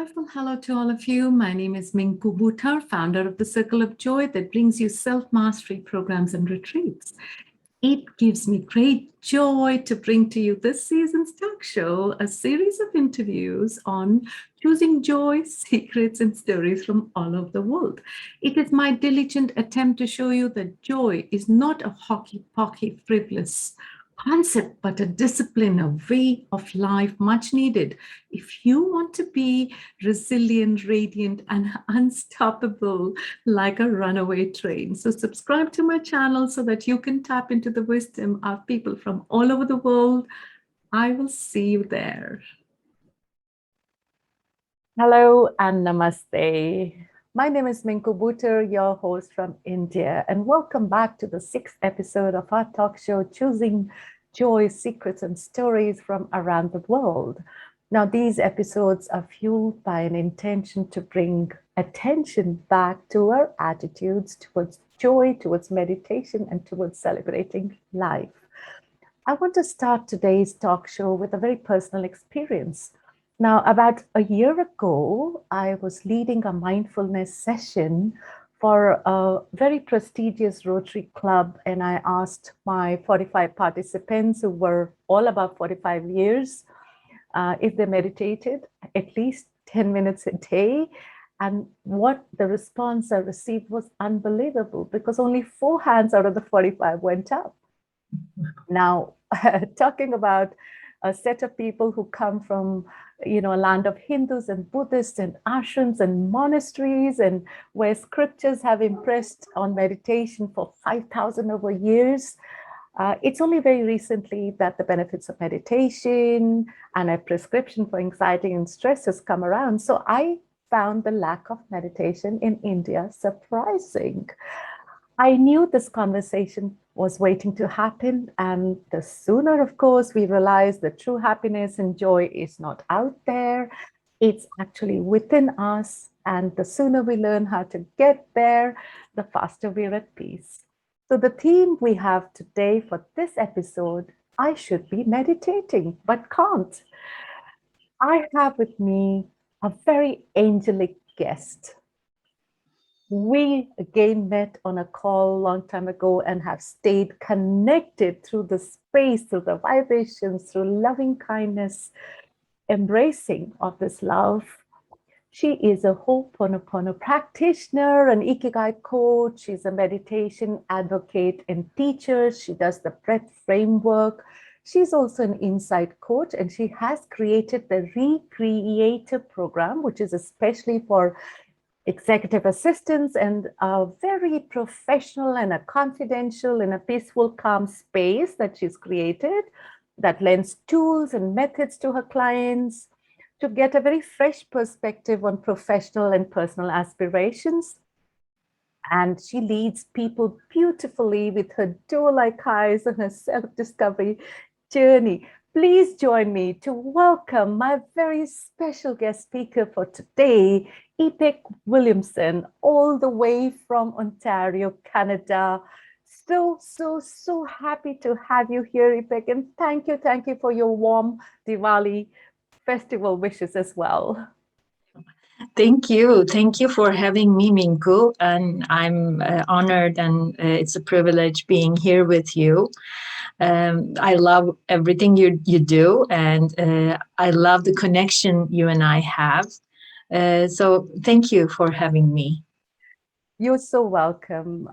joyful hello to all of you. My name is Minnku Buttar, founder of the Circle of Joy that brings you self-mastery programs and retreats. It gives me great joy to bring to you this season's talk show, a series of interviews on choosing joy, secrets, and stories from all over the world. It is my diligent attempt to show you that joy is not a hockey-pocky, frivolous concept, but a discipline, a way of life much needed if you want to be resilient, radiant, and unstoppable like a runaway train. So subscribe to my channel so that you can tap into the wisdom of people from all over the world. I will see you there. Hello and namaste. My name is Minnku Buttar, your host from India, and welcome back to the 6th episode of our talk show, Choosing Joy, Secrets, and Stories from Around the World. Now, these episodes are fueled by an intention to bring attention back to our attitudes towards joy, towards meditation, and towards celebrating life. I want to start today's talk show with a very personal experience. Now, about a year ago, I was leading a mindfulness session for a very prestigious Rotary Club, and I asked my 45 participants who were all about 45 years if they meditated at least 10 minutes a day. And what the response I received was unbelievable, because only 4 hands out of the 45 went up. Now, talking about a set of people who come from, a land of Hindus and Buddhists and ashrams and monasteries, and where scriptures have impressed on meditation for 5,000 over years. It's only very recently that the benefits of meditation and a prescription for anxiety and stress has come around. So I found the lack of meditation in India surprising. I knew this conversation was waiting to happen, and the sooner, of course, we realize that true happiness and joy is not out there, it's actually within us, and the sooner we learn how to get there, the faster we're at peace. So the theme we have today for this episode, I should be meditating, but can't. I have with me a very angelic guest. We again met on a call a long time ago and have stayed connected through the space, through the vibrations, through loving kindness, embracing of this love. She is a Ho'oponopono practitioner, an Ikigai coach. She's a meditation advocate and teacher. She does the breath framework. She's also an insight coach, and she has created the Recreator program, which is especially for executive assistants, and a very professional and a confidential and a peaceful, calm space that she's created that lends tools and methods to her clients to get a very fresh perspective on professional and personal aspirations. And she leads people beautifully with her door-like eyes on her self-discovery journey. Please join me to welcome my very special guest speaker for today, Ipek Williamson, all the way from Ontario, Canada. So happy to have you here, Ipek, and thank you for your warm Diwali festival wishes as well. Thank you for having me, Minnku, and I'm honored, and it's a privilege being here with you. I love everything you do, and I love the connection you and I have. So thank you for having me. You're so welcome.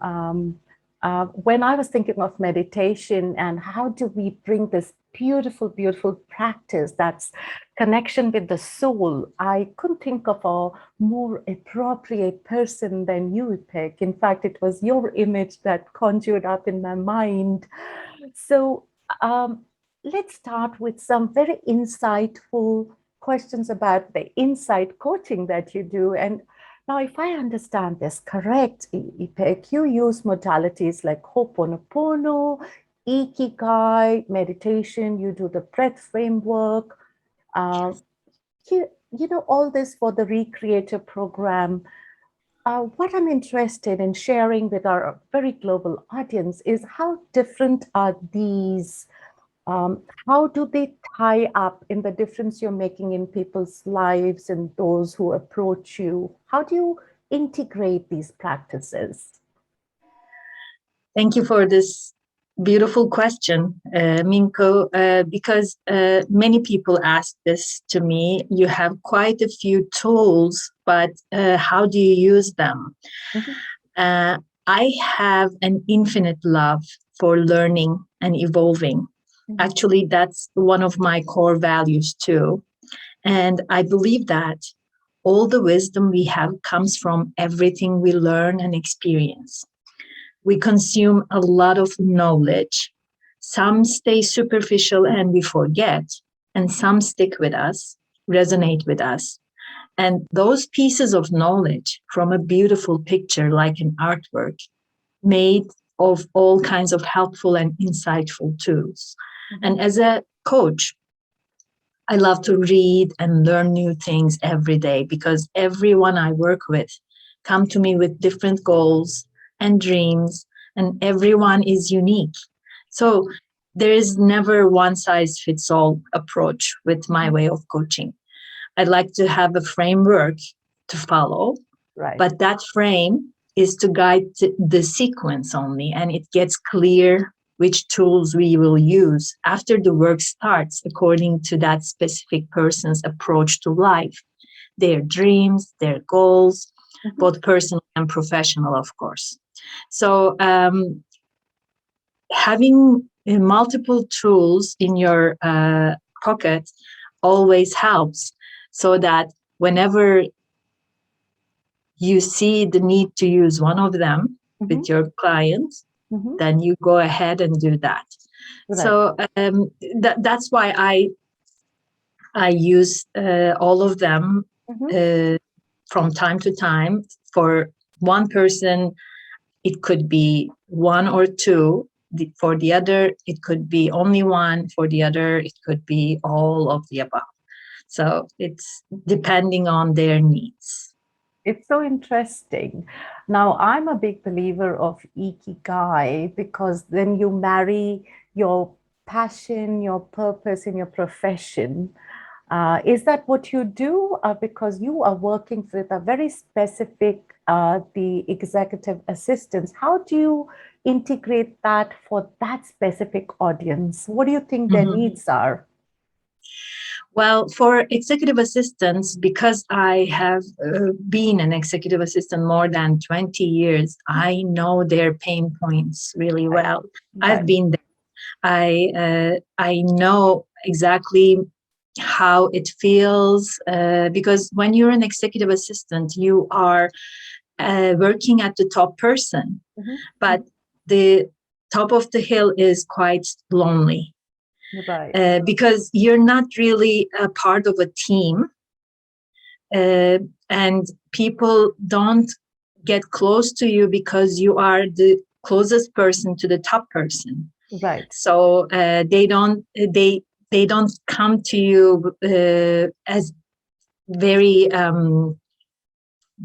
When I was thinking of meditation and how do we bring this beautiful practice that's connection with the soul, I couldn't think of a more appropriate person than you, Ipek. In fact, it was your image that conjured up in my mind. So let's start with some very insightful questions about the insight coaching that you do. And now, if I understand this correct, Ipek, you use modalities like Ho'oponopono, Ikigai, meditation, you do the breath framework, all this for the Recreator program. What I'm interested in sharing with our very global audience is how different are these How do they tie up in the difference you're making in people's lives and those who approach you? How do you integrate these practices? Thank you for this beautiful question, Minko, because many people ask this to me. You have quite a few tools, but how do you use them? Mhm, Uh, I have an infinite love for learning and evolving. mhm, Actually, that's one of my core values too. And I believe that all the wisdom we have comes from everything we learn and experience. We consume a lot of knowledge. Some stay superficial and we forget, and some stick with us, resonate with us. And those pieces of knowledge from a beautiful picture, like an artwork, made of all kinds of helpful and insightful tools. mhm, And as a coach, I love to read and learn new things every day because everyone I work with come to me with different goals and dreams, and everyone is unique. So there is never one size fits all approach with my mhm. way of coaching. I'd like to have a framework to follow, Right. but that frame is to guide the sequence only, and it gets clear which tools we will use after the work starts according to that specific person's approach to life, their dreams, their goals, Mhm, both personal and professional, of course. So, having multiple tools in your pocket always helps so that whenever you see the need to use one of them mhm, with your clients, mhm. then you go ahead and do that. Right. So that's why I use all of them Mhm. uh, from time to time. For one person, it could be one or two. For the other, it could be only one. For the other, it could be all of the above. So it's depending on their needs. It's so interesting. Now, I'm a big believer of ikigai because then you marry your passion, your purpose in your profession. Is that what you do? Because you are working with a very specific, the executive assistants. How do you integrate that for that specific audience? What do you think their Mhm. needs are? Well, for executive assistants, because I have been an executive assistant more than 20 years, I know their pain points really Right, well. I've right, been there. I know exactly how it feels because when you're an executive assistant, you are working at the top person, mhm, but the top of the hill is quite lonely right, because you're not really a part of a team, uh, and people don't get close to you because you are the closest person to the top person. right. So they don't come to you as very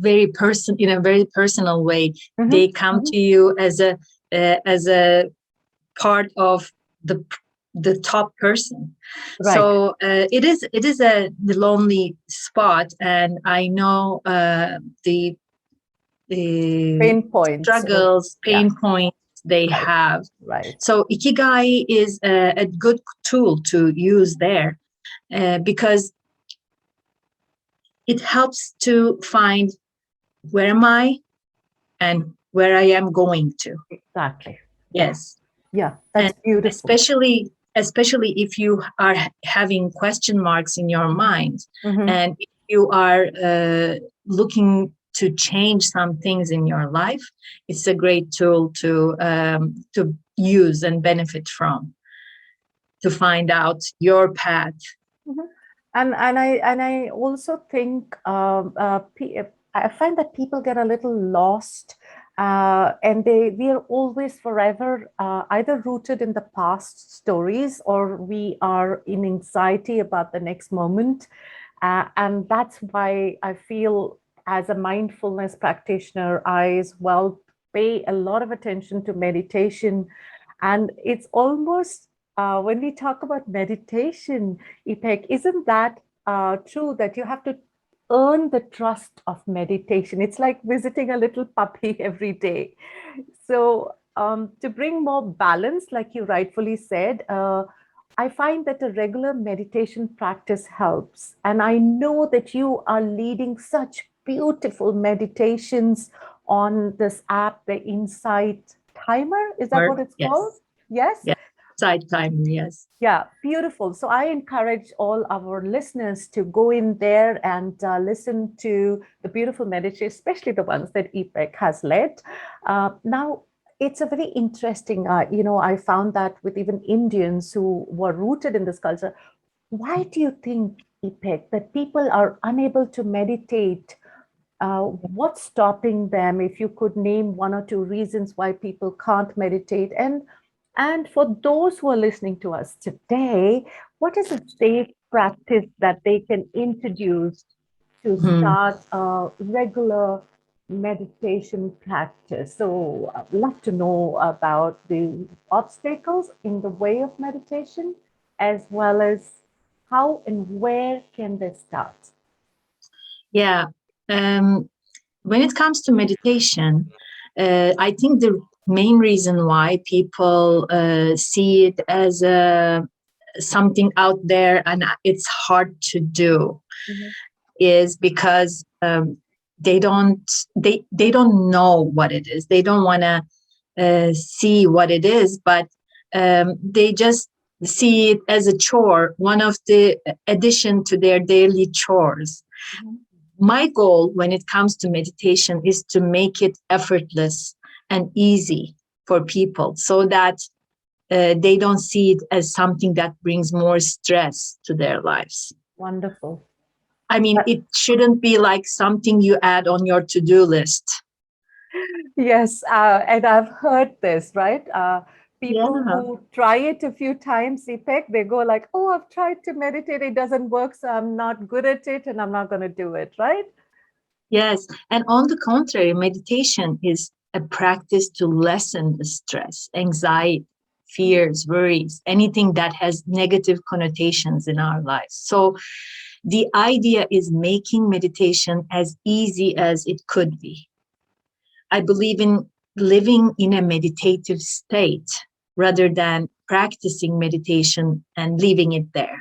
very person in a very personal way. Mhm, They come mhm. to you as a part of the the top person. Right. So it is a lonely spot, and I know the Pain points. Oh, struggles, yeah, pain points they right, have. right. So ikigai is a good tool to use there because it helps to find where am I and where I am going to. Exactly. Yeah, Yes. yeah, And that's beautiful. especially if you are having question marks in your mind, Hmm. and if you are looking to change some things in your life, it's a great tool to use and benefit from, to find out your path. Hmm. And I also think I find that people get a little lost, and we are always forever either rooted in the past stories or we are in anxiety about the next moment. And that's why I feel, as a mindfulness practitioner, I as well pay a lot of attention to meditation. And it's almost when we talk about meditation, Ipek, isn't that true that you have to earn the trust of meditation? It's like visiting a little puppy every day. So, to bring more balance, like you rightfully said, I find that a regular meditation practice helps. And I know that you are leading such beautiful meditations on this app, the Insight Timer. Is that Or what it's called? yes, Yes? yeah, side time, yes. Yeah, beautiful. So I encourage all our listeners to go in there and listen to the beautiful meditation, especially the ones that Ipek has led. Now, it's a very interesting, I found that with even Indians who were rooted in this culture. Why do you think, Ipek, that people are unable to meditate? What's stopping them? If you could name one or two reasons why people can't meditate, and for those who are listening to us today, what is a safe practice that they can introduce to Mhm. start a regular meditation practice? So, I'd love to know about the obstacles in the way of meditation, as well as how and where can they start? Yeah. Um, when it comes to meditation, I think the main reason why people see it as something out there and it's hard to do Mhm. is because they don't know what it is. They don't want to see what it is, but they just see it as a chore, one of the addition to their daily chores. Mhm. My goal when it comes to meditation is to make it effortless and easy for people so that they don't see it as something that brings more stress to their lives. Wonderful. I mean, it shouldn't be like something you add on your to-do list. Yes, and I've heard this, right? People Yeah. who try it a few times, Ipek, they go like, "Oh, I've tried to meditate, it doesn't work, so I'm not good at it, and I'm not going to do it," right? Yes. And on the contrary, meditation is a practice to lessen the stress, anxiety, fears, worries, anything that has negative connotations in our lives. So the idea is making meditation as easy as it could be. I believe in living in a meditative state rather than practicing meditation and leaving it there.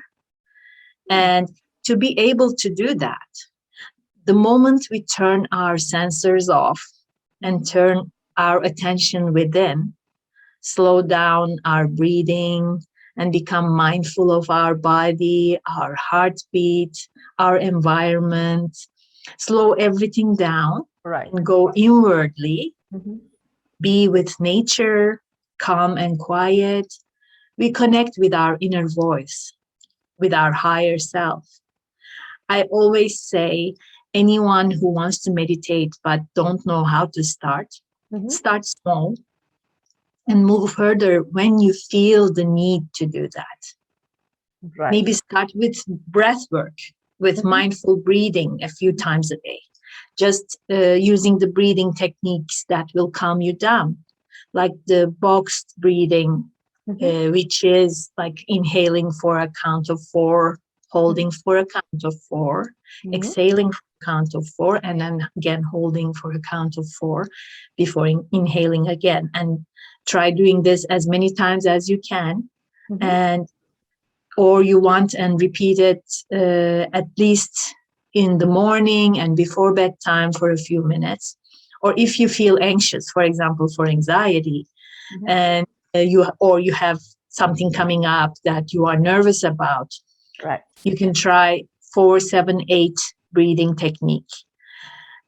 Hmm. And to be able to do that, the moment we turn our sensors off and Mhm. turn our attention within, slow down our breathing, and become mindful of our body, our heartbeat, our environment, slow everything down Right. and go inwardly, Mhm. be with nature, calm and quiet. We connect with our inner voice, with our higher self. I always say anyone who wants to meditate but don't know how to Mhm. start small and move further when you feel the need to do that. Right. Maybe start with breath work, with Mhm. mindful breathing a few times a day, just using the breathing techniques that will calm you down, like the boxed breathing, Mhm. which is like inhaling for a count of four, Mhm. holding for a count of four, Mhm. exhaling for a count of four, and then again holding for a count of four before inhaling again. And try doing this as many times as you can. Mhm. And or you want and repeat it at least in the morning and before bedtime for a few minutes. Or if you feel anxious, for example, for anxiety, Mhm. and you have something coming up that you are nervous about, Right. you can try 4-7-8 breathing technique.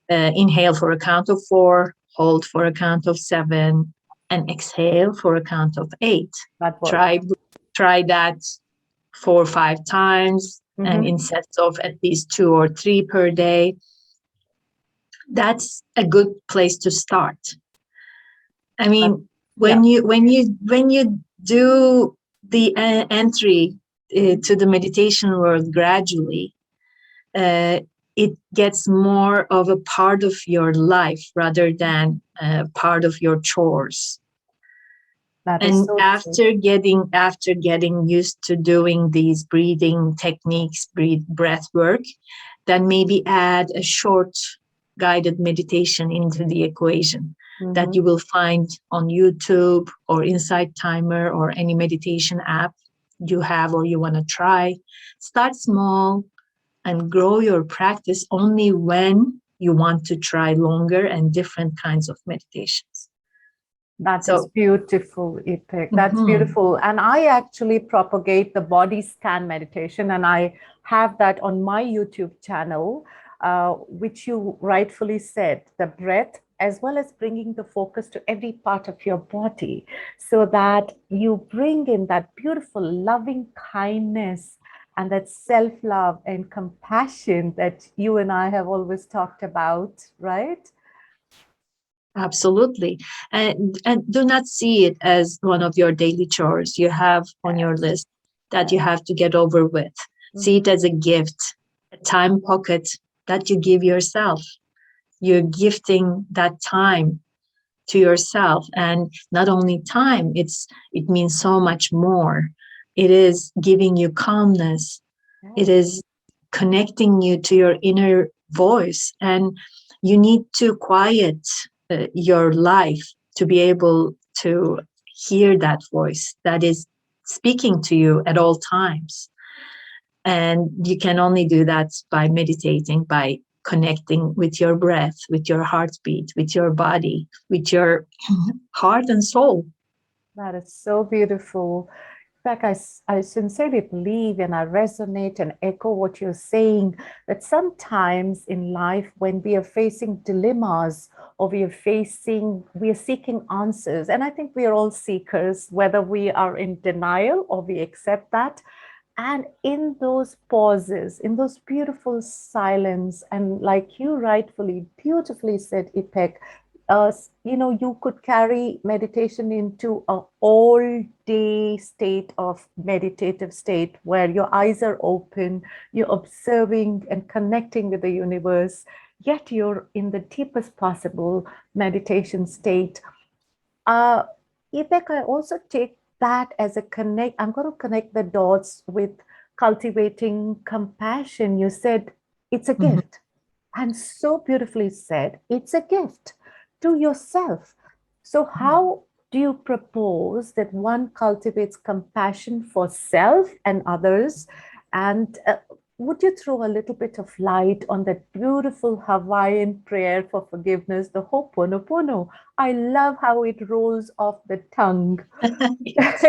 Inhale for a count of four, hold for a count of seven, and exhale for a count of eight. That works. Try that 4 or 5 times and Mhm. in sets of at least 2 or 3 per day. That's a good place to start. I That, mean, yeah. when you do the entry to the meditation world gradually, uh, it gets more of a part of your life rather than part of your chores. That is And so true. after getting used to doing these breathing techniques, breath work, then maybe add a short guided meditation into the equation that Mhm. you will find on YouTube or Insight Timer or any meditation app you have or you want to try. Start small and grow your practice only when you want to try longer and different kinds of meditations. That is So, beautiful, Ipek. That's mhm. beautiful. And I actually propagate the body scan meditation, and I have that on my YouTube channel, which you rightfully said, the breath, as well as bringing the focus to every part of your body, so that you bring in that beautiful, loving kindness and that self love and compassion that you and I have always talked about, right? Absolutely. And do not see it as one of your daily chores you have on your Yes. list that you Yes. have to get over with. See it Mhm. as a gift, a time pocket that you give yourself. You're gifting that time to yourself. And not only time, it means so much more. It is giving you calmness. It Yes. is connecting you to your inner voice. And you need to quiet your life to be able to hear that voice that is speaking to you at all times. And you can only do that by meditating, by connecting with your breath, with your heartbeat, with your body, with your heart and soul. That is so beautiful. In fact, I sincerely believe and I resonate and echo what you're saying that sometimes in life, when we are facing dilemmas or we are seeking answers, and I think we are all seekers, whether we are in denial or we accept that. And in those pauses, in those beautiful silence, and like you rightfully, beautifully said, Ipek, you could carry meditation into a all day state of meditative state where your eyes are open, you're observing and connecting with the universe, yet you're in the deepest possible meditation state. uh, Ipek, I also take that as a connect. I'm going to connect the dots with cultivating compassion. You said it's a Mhm, gift, and so beautifully said, it's a gift to yourself. So, how do you propose that one cultivates compassion for self and others? And would you throw a little bit of light on that beautiful Hawaiian prayer for forgiveness, the Ho'oponopono? I love how it rolls off the tongue. yes.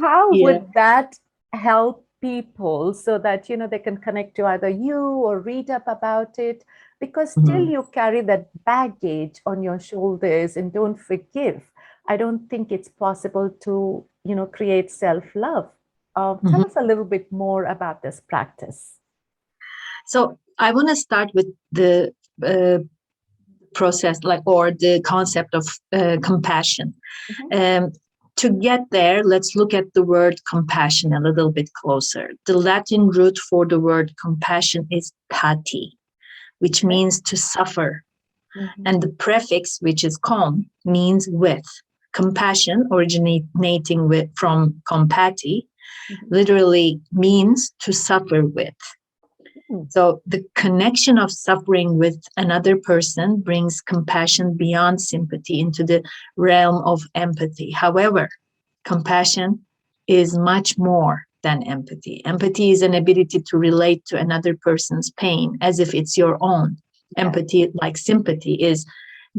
How Yeah. would that help people so that they can connect to either you or read up about it? Because still Mhm, you carry that baggage on your shoulders and don't forgive. I don't think it's possible to create self-love. Tell mhm. us a little bit more about this practice. So I want to start with the uh, process, like, or the concept of compassion. Mhm. Um, to get there, let's look at the word compassion a little bit closer. The Latin root for the word compassion is pati, which Okay. means to suffer. Mhm. And the prefix, which is com, means with. Compassion, originating from compati, Mhm. literally means to suffer with. Mhm. So the connection of suffering with another person brings compassion beyond sympathy into the realm of empathy. However, compassion is much more than empathy. Empathy is an ability to relate to another person's pain as if it's your own. Yeah. Empathy, like sympathy, is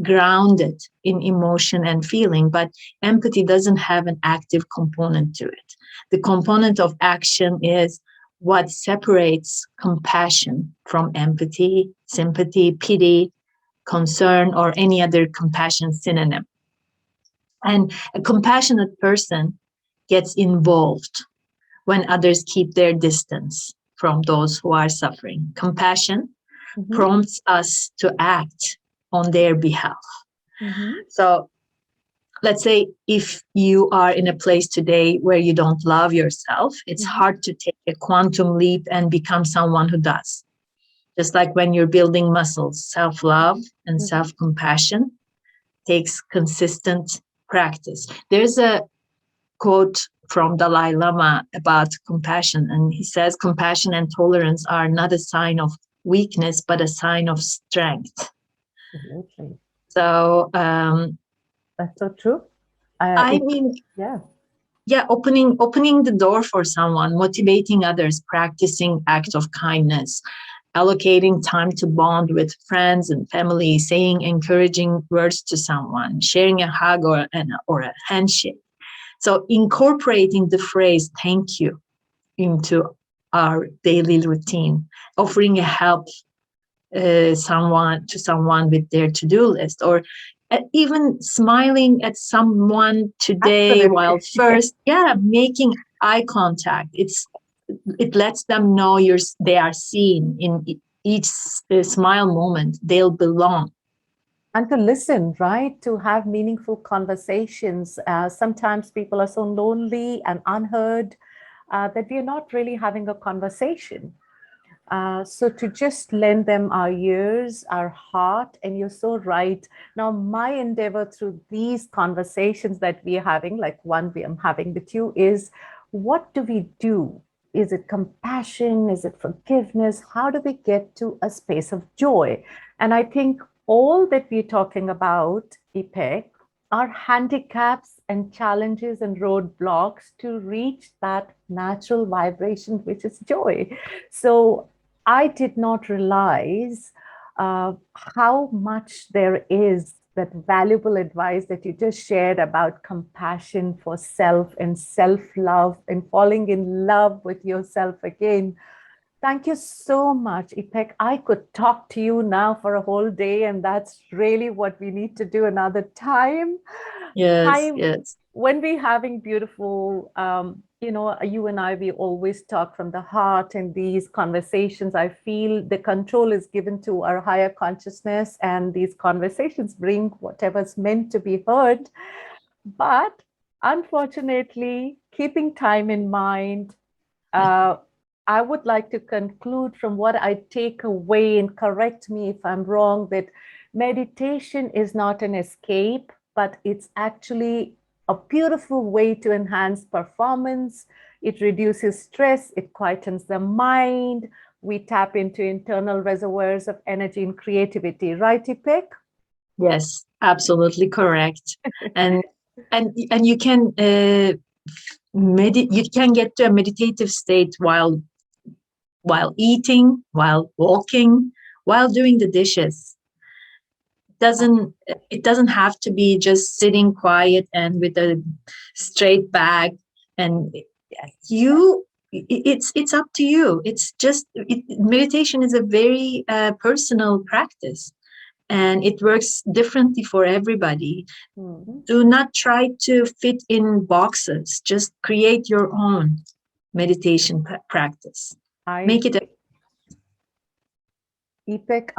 grounded in emotion and feeling, but empathy doesn't have an active component to it. The component of action is what separates compassion from empathy, sympathy, pity, concern, or any other compassion synonym. And a compassionate person gets involved when others keep their distance from those who are suffering. Compassion Mhm. prompts us to act on their behalf. Mhm. So let's say if you are in a place today where you don't love yourself, it's Mhm. hard to take a quantum leap and become someone who does. Just like when you're building muscles, self love and Mhm. self compassion takes consistent practice. There's a quote from Dalai Lama about compassion, and he says, compassion and tolerance are not a sign of weakness, but a sign of strength. Absolutely. So, That's so true. I mean, Yeah. yeah, opening the door for someone, motivating others, practicing acts of kindness, allocating time to bond with friends and family, saying encouraging words to someone, sharing a hug or a handshake. So incorporating the phrase thank you into our daily routine, offering a help someone with their to-do list, or even smiling at someone today while Absolutely. first, yeah, making eye contact. It lets them know they are seen in each smile moment. They'll belong. And to listen, right? To have meaningful conversations. Sometimes people are so lonely and unheard that we are not really having a conversation. So to just lend them our ears, our heart, and you're so right. Now, my endeavor through these conversations that we are having, like one I'm having with you, is what do we do? Is it compassion? Is it forgiveness? How do we get to a space of joy? And I think all that we're talking about, Ipek, are handicaps and challenges and roadblocks to reach that natural vibration, which is joy. So I did not realize how much there is that valuable advice that you just shared about compassion for self and self love and falling in love with yourself again. Thank you so much, Ipek. I could talk to you now for a whole day, and that's really what we need to do another time. Yes, I yes. When we're having beautiful, you and I, we always talk from the heart in these conversations. I feel the control is given to our higher consciousness, and these conversations bring whatever's meant to be heard. But unfortunately, keeping time in mind, uh, I would like to conclude from what I take away, and correct me if I'm wrong, that meditation is not an escape, but it's actually a beautiful way to enhance performance. It reduces stress, it quietens the mind. We tap into internal reservoirs of energy and creativity, right, Ipek? Yes, absolutely correct. And and you can you can get to a meditative state while eating, while walking, while doing the dishes. Doesn't It doesn't have to be just sitting quiet and with a straight back, and it's up to you. Meditation is a very personal practice, and it works differently for everybody. Mhm. Do not try to fit in boxes. Just create your own meditation practice. I Make it a Ipek,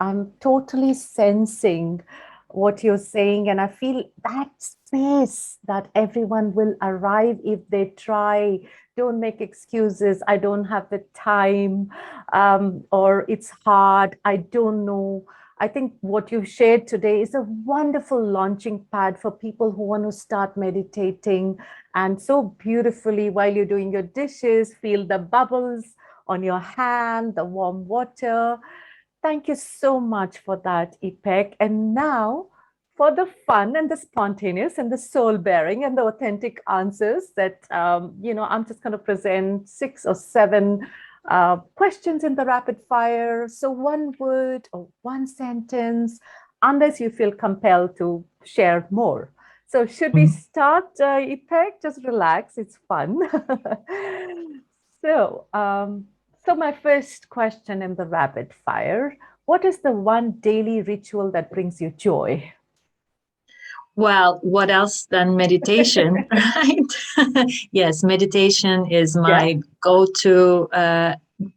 I'm totally sensing what you're saying, and I feel that space that everyone will arrive if they try. Don't make excuses. I don't have the time, or it's hard. I don't know. I think what you shared today is a wonderful launching pad for people who want to start meditating. And so beautifully, while you're doing your dishes, feel the bubbles on your hand, the warm water. Thank you so much for that, Ipek. And now for the fun and the spontaneous and the soul bearing and the authentic answers that, I'm just going to present 6 or 7 questions in the rapid fire. So one word or one sentence, unless you feel compelled to share more. So should we start, Ipek? Just relax. It's fun. So, so my first question in the rapid fire, what is the one daily ritual that brings you joy? well, what else than meditation, right? Yes, meditation is Yeah. my go-to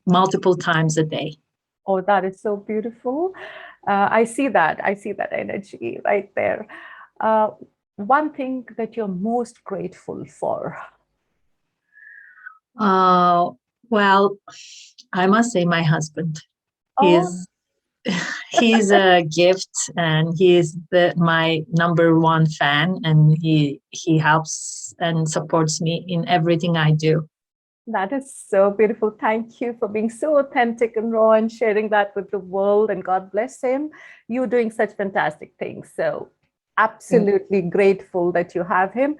multiple times a day. Oh, that is so beautiful. I see that. I see that energy right there. Uh, One thing that you're most grateful for. Uh, well, I must say my husband. Oh, He's he's a gift, and he is my number one fan, and he helps and supports me in everything I do. That is so beautiful. Thank you for being so authentic and raw and sharing that with the world. And God bless him. You're doing such fantastic things. So, absolutely grateful that you have him.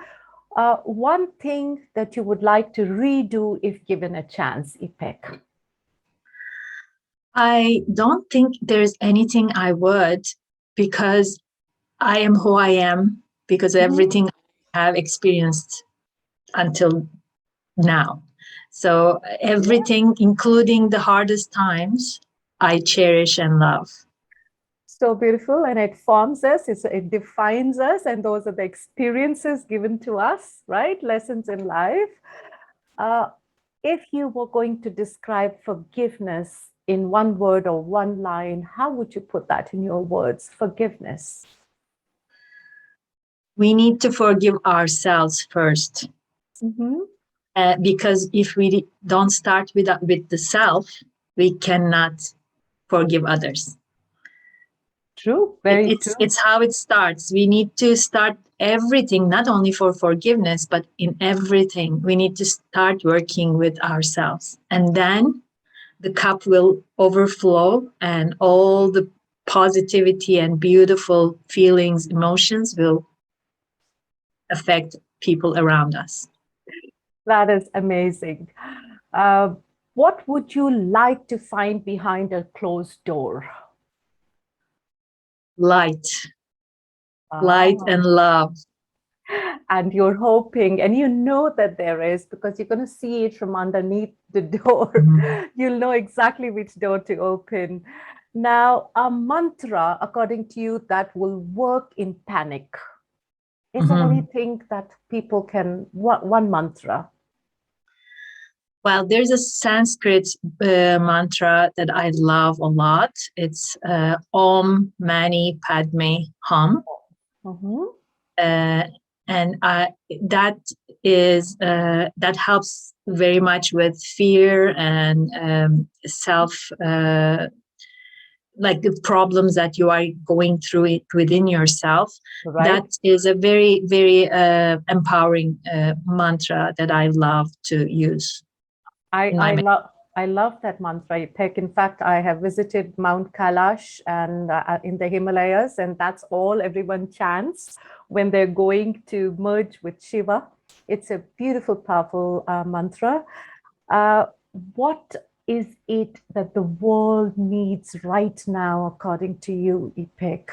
One thing that you would like to redo if given a chance, Ipek? I don't think there's anything I would, because I am who I am, because Mhm. everything I have experienced until now. So everything, including the hardest times, I cherish and love. So beautiful, and it forms us, it defines us, and those are the experiences given to us, right? Lessons in life. Uh, if you were going to describe forgiveness in one word or one line, how would you put that in your words? Forgiveness. We need to forgive ourselves first, Mhm. because if we don't start with the self, we cannot forgive others. True, very true. It's how it starts. We need to start everything, not only for forgiveness, but in everything. We need to start working with ourselves, and then the cup will overflow, and all the positivity and beautiful feelings, emotions will affect people around us. That is amazing. Uh, what would you like to find behind a closed door? Light, light Ah. and love. And you're hoping, and you know that there is because you're going to see it from underneath the door. Mhm. You'll know exactly which door to open. Now, a mantra, according to you, that will work in panic. Is there Mhm. anything that people can, one mantra? Well, there's a Sanskrit mantra that I love a lot. It's Om Mani Padme Hum. Mhm. Uh, and that is that helps very much with fear and self like the problems that you are going through it within yourself. Right. That is a very very empowering mantra that I love to use I, in my I love I love that mantra, Ipek. In fact, I have visited Mount Kailash and in the Himalayas, and that's all everyone chants when they're going to merge with Shiva. It's a beautiful, powerful mantra. Uh, what is it that the world needs right now, according to you, Ipek?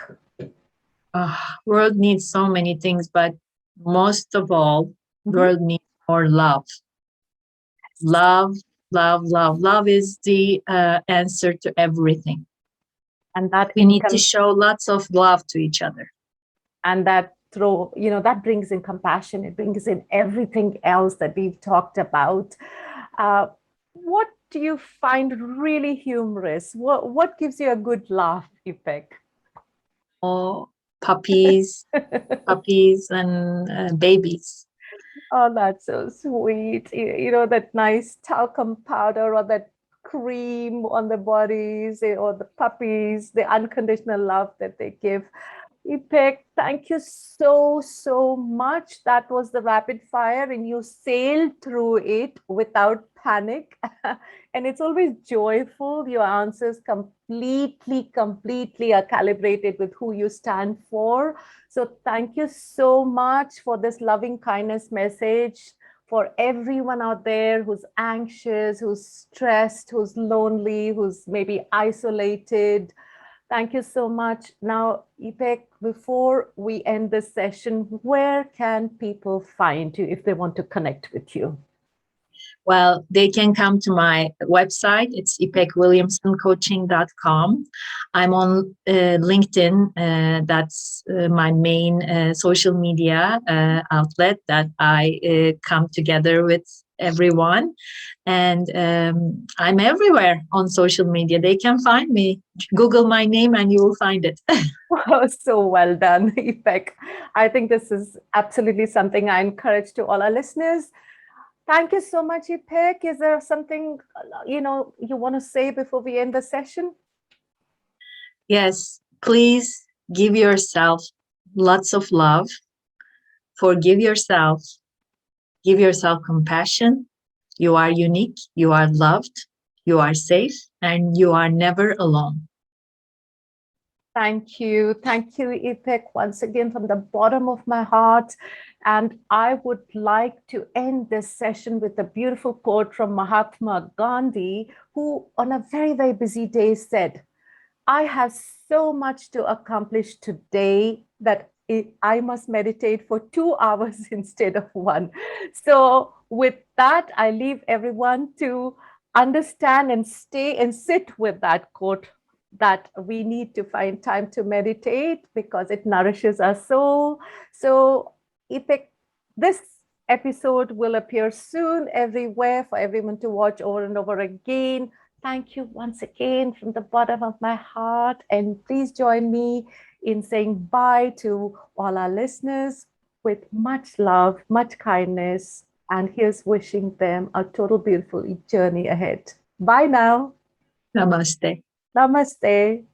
world needs so many things, but most of all, Mhm. world needs more love. Love, love, love. Love is the answer to everything. And that We need to show lots of love to each other. and that throw that brings in compassion, it brings in everything else that we've talked about. What do you find really humorous? What gives you a good laugh, Ipek? Oh, puppies, puppies and babies. Oh, that's so sweet. That nice talcum powder or that cream on the bodies, or the puppies, the unconditional love that they give. Ipek, thank you so, so much. That was the rapid fire, and you sailed through it without panic. And it's always joyful. Your answers completely, completely are calibrated with who you stand for. So, thank you so much for this loving kindness message for everyone out there who's anxious, who's stressed, who's lonely, who's maybe isolated. Thank you so much. Now, Ipek, before we end this session, where can people find you if they want to connect with you? Well, they can come to my website. It's ipekwilliamsoncoaching.com. I'm on LinkedIn. That's my main social media outlet that I come together with everyone. And I'm everywhere on social media. They can find me. Google my name and you will find it. Wow, so well done, Ipek. I think this is absolutely something I encourage to all our listeners. Thank you so much, Ipek. Is there something you want to say before we end the session? Yes, please give yourself lots of love, forgive yourself, give yourself compassion. You are unique, you are loved, you are safe, and you are never alone. Thank you. Thank you, Ipek, once again from the bottom of my heart. And I would like to end this session with a beautiful quote from Mahatma Gandhi, who, on a very, very busy day, said, I have so much to accomplish today that I must meditate for 2 hours instead of one. So, with that, I leave everyone to understand and stay and sit with that quote that we need to find time to meditate because it nourishes our soul. So, Ipek, this episode will appear soon everywhere for everyone to watch over and over again. Thank you once again from the bottom of my heart. And please join me in saying bye to all our listeners with much love, much kindness. And here's wishing them a total beautiful journey ahead. Bye now. Namaste. Namaste.